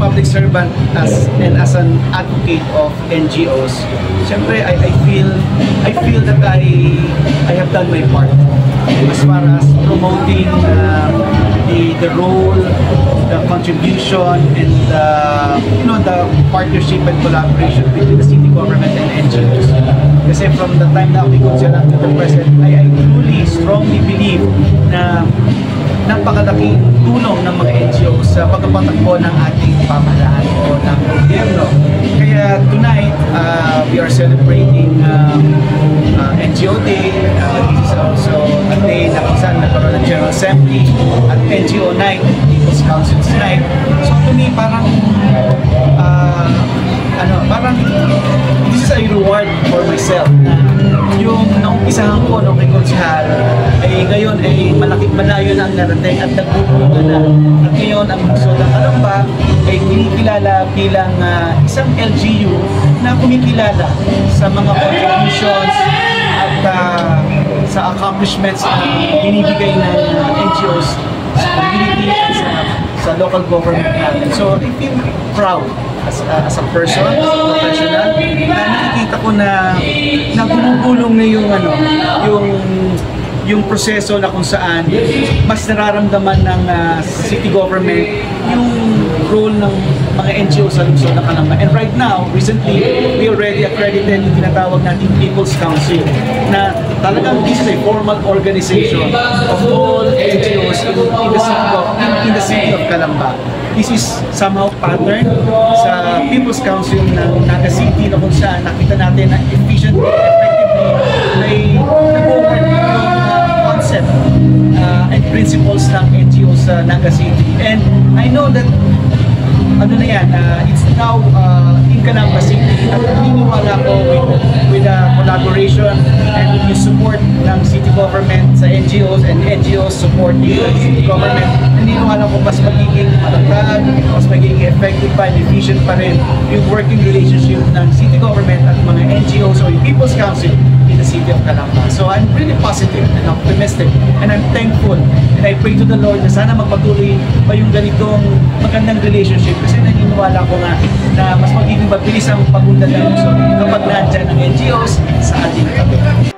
public servant as an advocate of NGOs, siyempre I feel that I have done my part as far as promoting the role, the contribution, and the partnership and collaboration between the city government and NGOs. Kasi from the time na ako up to the present, I truly, strongly believe na napakalaking tulong ng mga NGOs sa pagpapatakbo ng ating pamahalaan o ng gobyerno. Kaya tonight, we are celebrating NGO Day. This is also a day na kung saan nagkaroon ng General Assembly at NGO Night, People's Council's Night. So to me, parang this is a reward for myself na yung naumpisahan ko nung kay Konsehal ay ngayon ay malayo na ang narating at nagpupunta na. At ngayon ang lungsod ng Calamba ay kinikilala bilang isang LGU na kumikilala sa mga contributions at sa accomplishments na binibigay ng NGOs sa community at sa local government natin. So I feel proud as a person, as a professional, na nakikita ko na gumugulong na yung proseso na kung saan mas nararamdaman ng city government yung role ng mga NGO sa lungsod ng Calamba. And right now, recently, we already accredited yung tinatawag nating People's Council na talagang this is a formal organization of all NGOs in the city of Calamba. This is somehow pattern sa People's Council ng Naga City na kung saan nakita natin na efficiently, effectively, ay nag-work yung concept and principles ng NGOs sa Naga City. And I know that it's now in Calamba City at naniniwala ko with collaboration and with the support ng city government sa NGOs and NGOs support the city government. Naniniwala ko mas magiging matatag, mas magiging effective pa and efficient pa rin yung working relationship ng city government at mga NGOs o yung People's Council in the city of Calamba. So I'm really positive and optimistic and I'm thankful and I pray to the Lord na sana magpatuloy pa yung ganitong magandang relationship kasi naniniwala ko nga na mas magiging mabilis ang pag-unlad ng lungsod kapag nandyan ang NGOs sa ating tabi.